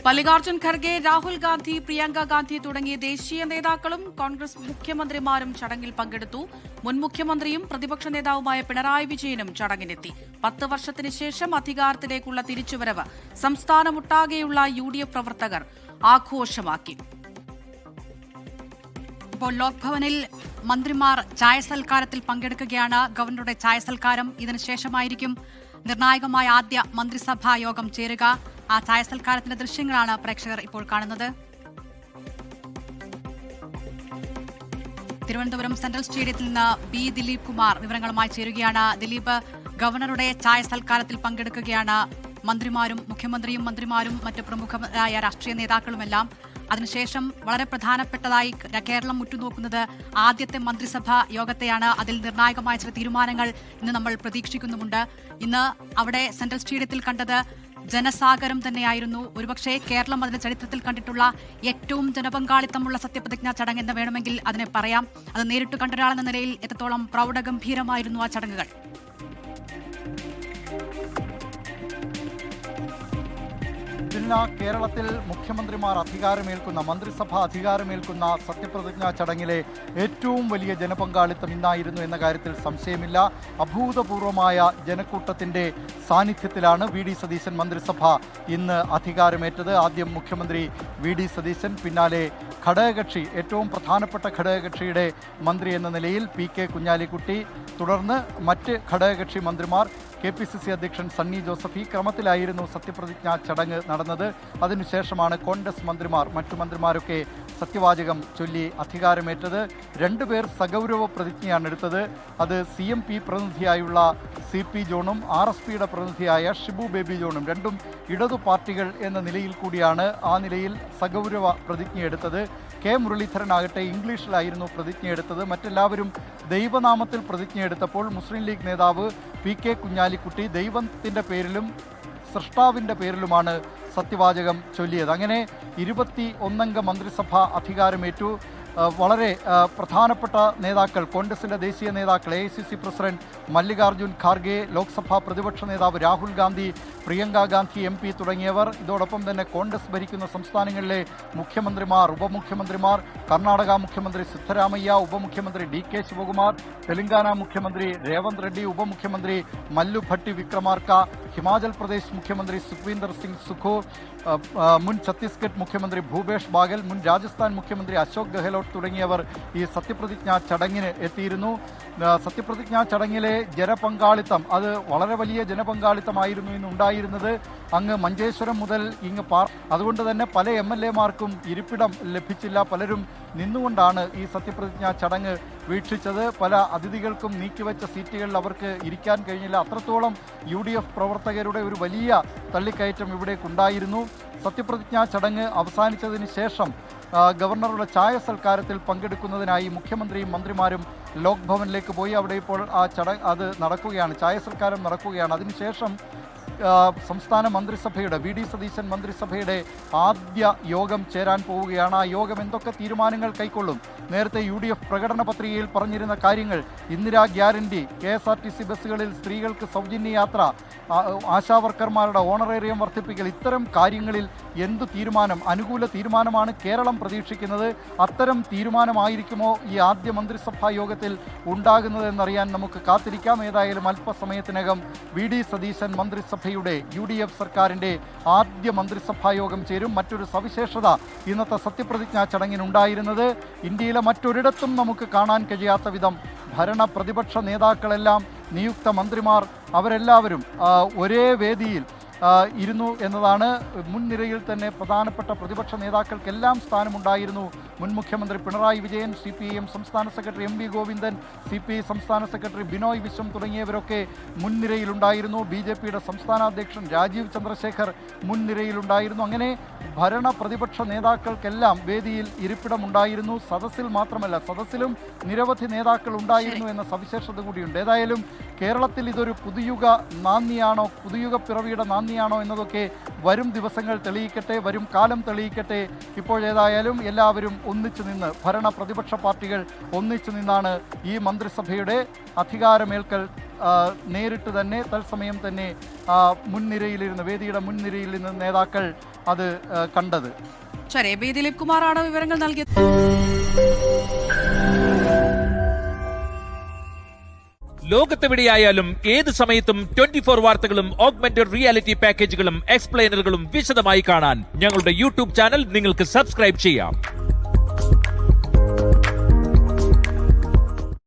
മല്ലികാർജ്ജുൻ ഖർഗെ, രാഹുൽ ഗാന്ധി, പ്രിയങ്ക ഗാന്ധി തുടങ്ങിയ ദേശീയ നേതാക്കളും കോൺഗ്രസ് മുഖ്യമന്ത്രിമാരും ചടങ്ങിൽ പങ്കെടുത്തു. മുൻ മുഖ്യമന്ത്രിയും പ്രതിപക്ഷ നേതാവുമായ പിണറായി വിജയനും ചടങ്ങിനെത്തി. 10 വർഷത്തിന് ശേഷം അധികാരത്തിലേക്കുള്ള തിരിച്ചുവരവ് സംസ്ഥാനമൊട്ടാകെയുള്ള UDF പ്രവർത്തകർ ആഘോഷമാക്കി. ഇപ്പോൾ ലോക്ഭവനിൽ മന്ത്രിമാർ ചായ സൽക്കാരത്തിൽ പങ്കെടുക്കുകയാണ്. ഗവർണറുടെ ചായ സൽക്കാരം ഇതിനുശേഷമായിരിക്കും നിർണായകമായ ആദ്യ മന്ത്രിസഭാ യോഗം ചേരുക. ആ ചായ സൽക്കാരത്തിന്റെ ദൃശ്യങ്ങളാണ് പ്രേക്ഷകർ ഇപ്പോൾ കാണുന്നത്. തിരുവനന്തപുരം സെൻട്രൽ സ്റ്റേഡിയത്തിൽ നിന്ന് ബി ദിലീപ് കുമാർ വിവരങ്ങളുമായി ചേരുകയാണ്. ദിലീപ്, ഗവർണറുടെ ചായ സൽക്കാരത്തിൽ പങ്കെടുക്കുകയാണ് മന്ത്രിമാരും മുഖ്യമന്ത്രിയും മന്ത്രിമാരും മറ്റ് പ്രമുഖരായ രാഷ്ട്രീയ നേതാക്കളുമെല്ലാം. അതിനുശേഷം വളരെ പ്രധാനപ്പെട്ടതായി കേരളം ഉറ്റുനോക്കുന്നത് ആദ്യത്തെ മന്ത്രിസഭാ യോഗത്തെയാണ്. അതിൽ നിർണായകമായ ചില തീരുമാനങ്ങൾ ഇന്ന് നമ്മൾ പ്രതീക്ഷിക്കുന്നുമുണ്ട്. ഇന്ന് അവിടെ സെൻട്രൽ സ്റ്റേഡിയത്തിൽ കണ്ടത് ജനസാഗരം തന്നെയായിരുന്നു. ഒരുപക്ഷെ കേരളം അതിന്റെ ചരിത്രത്തിൽ കണ്ടിട്ടുള്ള ഏറ്റവും ജനപങ്കാളിത്തമുള്ള സത്യപ്രതിജ്ഞാ ചടങ്ങ് എന്ന് വേണമെങ്കിൽ അതിനെ പറയാം. അത് നേരിട്ട് കണ്ട ഒരാളെന്ന നിലയിൽ എത്രത്തോളം പ്രൗഢഗംഭീരമായിരുന്നു ആ ചടങ്ങുകൾ? കേരളത്തിൽ മുഖ്യമന്ത്രിമാർ അധികാരമേൽക്കുന്ന മന്ത്രിസഭ അധികാരമേൽക്കുന്ന സത്യപ്രതിജ്ഞാ ചടങ്ങിലെ ഏറ്റവും വലിയ ജനപങ്കാളിത്തം ഇന്നായിരുന്നു എന്ന കാര്യത്തിൽ സംശയമില്ല. അഭൂതപൂർവമായ ജനക്കൂട്ടത്തിൻ്റെ സാന്നിധ്യത്തിലാണ് വി ഡി സതീശൻ മന്ത്രിസഭ ഇന്ന് അധികാരമേറ്റത്. ആദ്യം മുഖ്യമന്ത്രി വി ഡി സതീശൻ, പിന്നാലെ ഘടകകക്ഷി ഏറ്റവും പ്രധാനപ്പെട്ട ഘടകകക്ഷിയുടെ മന്ത്രി എന്ന നിലയിൽ പി കെ കുഞ്ഞാലിക്കുട്ടി, തുടർന്ന് മറ്റ് ഘടകകക്ഷി മന്ത്രിമാർ, KPCC അധ്യക്ഷൻ സണ്ണി ജോസഫ്. ഈ ക്രമത്തിലായിരുന്നു സത്യപ്രതിജ്ഞാ ചടങ്ങ് നടന്നത്. അതിനുശേഷമാണ് കോൺഗ്രസ് മന്ത്രിമാർ, മറ്റു മന്ത്രിമാരൊക്കെ സത്യവാചകം ചൊല്ലി അധികാരമേറ്റത്. 2 പേർ സഗൗരവ പ്രതിജ്ഞയാണ് എടുത്തത്. അത് CMP പ്രതിനിധിയായുള്ള CP ജോണും RSPയുടെ പ്രതിനിധിയായ ഷിബു ബേബി ജോണും, രണ്ടും ഇടതു പാർട്ടികൾ എന്ന നിലയിൽ കൂടിയാണ് ആ നിലയിൽ സഗൗരവ പ്രതിജ്ഞയെടുത്തത്. കെ മുരളീധരനാകട്ടെ ഇംഗ്ലീഷിലായിരുന്നു പ്രതിജ്ഞയെടുത്തത്. മറ്റെല്ലാവരും ദൈവനാമത്തിൽ പ്രതിജ്ഞയെടുത്തപ്പോൾ മുസ്ലിം ലീഗ് നേതാവ് പി കെ കുഞ്ഞാലിക്കുട്ടി ദൈവത്തിൻ്റെ പേരിലും സൃഷ്ടാവിൻ്റെ പേരിലുമാണ് സത്യവാചകം ചൊല്ലിയത്. അങ്ങനെ 21 അംഗ മന്ത്രിസഭ അധികാരമേറ്റു. വളരെ പ്രധാനപ്പെട്ട നേതാക്കൾ, കോൺഗ്രസിൻ്റെ ദേശീയ നേതാക്കൾ, AICC പ്രസിഡന്റ് മല്ലികാർജ്ജുൻ ഖാർഗെ, ലോക്സഭാ പ്രതിപക്ഷ നേതാവ് രാഹുൽ ഗാന്ധി, പ്രിയങ്ക ഗാന്ധി MP തുടങ്ങിയവർ, ഇതോടൊപ്പം തന്നെ കോൺഗ്രസ് ഭരിക്കുന്ന സംസ്ഥാനങ്ങളിലെ മുഖ്യമന്ത്രിമാർ, ഉപമുഖ്യമന്ത്രിമാർ, കർണാടക മുഖ്യമന്ത്രി സിദ്ധരാമയ്യ, ഉപമുഖ്യമന്ത്രി DK ശിവകുമാർ, തെലങ്കാന മുഖ്യമന്ത്രി രേവന്ത് റെഡ്ഡി, ഉപമുഖ്യമന്ത്രി മല്ലു ഭട്ടി വിക്രമാർക്ക, ഹിമാചൽ പ്രദേശ് മുഖ്യമന്ത്രി സുഖ്വീന്ദർ സിംഗ് സുഖു, മുൻ ഛത്തീസ്ഗഡ് മുഖ്യമന്ത്രി ഭൂപേഷ് ബാഗൽ, മുൻ രാജസ്ഥാൻ മുഖ്യമന്ത്രി അശോക് ഗെഹ്ലോട്ട് തുടങ്ങിയവർ ഈ സത്യപ്രതിജ്ഞാ ചടങ്ങിന് എത്തിയിരുന്നു. സത്യപ്രതിജ്ഞാ ചടങ്ങിലെ ജനപങ്കാളിത്തം അത് വളരെ വലിയ ജനപങ്കാളിത്തമായിരുന്നു ഇന്നുണ്ടായിരുന്നത്. അങ്ങ് മഞ്ചേശ്വരം മുതൽ ഇങ്ങ് അതുകൊണ്ട് തന്നെ പല MLA-മാർക്കും ഇരിപ്പിടം ലഭിച്ചില്ല. പലരും നിന്നുകൊണ്ടാണ് ഈ സത്യപ്രതിജ്ഞാ ചടങ്ങ് വീക്ഷിച്ചത്. പല അതിഥികൾക്കും നീക്കിവെച്ച സീറ്റുകളിൽ അവർക്ക് ഇരിക്കാൻ കഴിഞ്ഞില്ല. അത്രത്തോളം UDF പ്രവർത്തകരുടെ ഒരു വലിയ തള്ളിക്കയറ്റം ഇവിടേക്കുണ്ടായിരുന്നു. സത്യപ്രതിജ്ഞാ ചടങ്ങ് അവസാനിച്ചതിന് ശേഷം ഗവർണറുടെ ചായ സൽക്കാരത്തിൽ പങ്കെടുക്കുന്നതിനായി മുഖ്യമന്ത്രിയും മന്ത്രിമാരും ലോക് ഭവനിലേക്ക് പോയി. അവിടെ ഇപ്പോൾ ആ അത് നടക്കുകയാണ്, ചായ സൽക്കാരം നടക്കുകയാണ്. അതിനുശേഷം സംസ്ഥാന മന്ത്രിസഭയുടെ വി ഡി സതീശൻ മന്ത്രിസഭയുടെ ആദ്യ യോഗം ചേരാൻ പോവുകയാണ്. ആ യോഗം എന്തൊക്കെ തീരുമാനങ്ങൾ കൈക്കൊള്ളും? നേരത്തെ UDF പ്രകടന പത്രികയിൽ പറഞ്ഞിരുന്ന കാര്യങ്ങൾ, ഇന്ദിരാ ഗ്യാരണ്ടി, KSRTC ബസ്സുകളിൽ സ്ത്രീകൾക്ക് സൗജന്യ യാത്ര, ആശാവർക്കർമാരുടെ ഓണറേറിയം വർദ്ധിപ്പിക്കൽ, ഇത്തരം കാര്യങ്ങളിൽ എന്തു തീരുമാനം, അനുകൂല തീരുമാനമാണ് കേരളം പ്രതീക്ഷിക്കുന്നത്. അത്തരം തീരുമാനമായിരിക്കുമോ ഈ ആദ്യ മന്ത്രിസഭാ യോഗത്തിൽ ഉണ്ടാകുന്നതെന്നറിയാൻ നമുക്ക് കാത്തിരിക്കാം. ഏതായാലും അല്പസമയത്തിനകം വി ഡി സതീശൻ മന്ത്രിസഭയുടെ UDF സർക്കാരിൻ്റെ ആദ്യ മന്ത്രിസഭാ യോഗം ചേരും. മറ്റൊരു സവിശേഷത ഇന്നത്തെ സത്യപ്രതിജ്ഞാ ചടങ്ങിനുണ്ടായിരുന്നത്, ഇന്ത്യയിലെ മറ്റൊരിടത്തും നമുക്ക് കാണാൻ കഴിയാത്ത വിധം ഭരണ പ്രതിപക്ഷ നേതാക്കളെല്ലാം, നിയുക്ത മന്ത്രിമാർ, അവരെല്ലാവരും ഒരേ വേദിയിൽ ഇരുന്നു എന്നതാണ്. മുൻനിരയിൽ തന്നെ പ്രധാനപ്പെട്ട പ്രതിപക്ഷ നേതാക്കൾക്കെല്ലാം സ്ഥാനമുണ്ടായിരുന്നു. മുൻ മുഖ്യമന്ത്രി പിണറായി വിജയൻ, CPIM സംസ്ഥാന സെക്രട്ടറി MV ഗോവിന്ദൻ, CPI സംസ്ഥാന സെക്രട്ടറി ബിനോയ് വിശ്വം തുടങ്ങിയവരൊക്കെ മുൻനിരയിലുണ്ടായിരുന്നു. BJPയുടെ സംസ്ഥാന അധ്യക്ഷൻ രാജീവ് ചന്ദ്രശേഖർ മുൻനിരയിലുണ്ടായിരുന്നു. അങ്ങനെ ഭരണ പ്രതിപക്ഷ നേതാക്കൾക്കെല്ലാം വേദിയിൽ ഇരിപ്പിടമുണ്ടായിരുന്നു. സദസ്സിൽ മാത്രമല്ല, സദസ്സിലും നിരവധി നേതാക്കൾ ഉണ്ടായിരുന്നു എന്ന സവിശേഷത കൂടിയുണ്ട്. ഏതായാലും കേരളത്തിൽ ഇതൊരു പുതുയുഗ നാന്ദിയാണോ, പുതുയുഗ പിറവിയുടെ നാന്ദിയാണോ എന്നതൊക്കെ വരും ദിവസങ്ങൾ തെളിയിക്കട്ടെ, വരും കാലം തെളിയിക്കട്ടെ. ഇപ്പോഴേതായാലും എല്ലാവരും ഒന്നിച്ചു നിന്ന്, ഭരണ പ്രതിപക്ഷ പാർട്ടികൾ ഒന്നിച്ചു നിന്നാണ് ഈ മന്ത്രിസഭയുടെ അധികാരമേൽക്കൽ നേരിട്ട് തന്നെ തത്സമയം തന്നെ മുൻനിരയിലിരുന്ന് വേദിയുടെ മുൻനിരയിലിരുന്ന് നേതാക്കൾ അത് കണ്ടത്. ശരി, ബി ദിലീപ് കുമാറാണ് വിവരങ്ങൾ നൽകിയത്. ലോകത്തെവിടെയായാലും ഏത് സമയത്തും 24 വാർത്തകളും ഓഗ്മെന്റഡ് റിയാലിറ്റി പാക്കേജുകളും എക്സ്പ്ലെയിനറുകളും വിശദമായി കാണാൻ ഞങ്ങളുടെ യൂട്യൂബ് ചാനൽ നിങ്ങൾക്ക് സബ്സ്ക്രൈബ് ചെയ്യാം.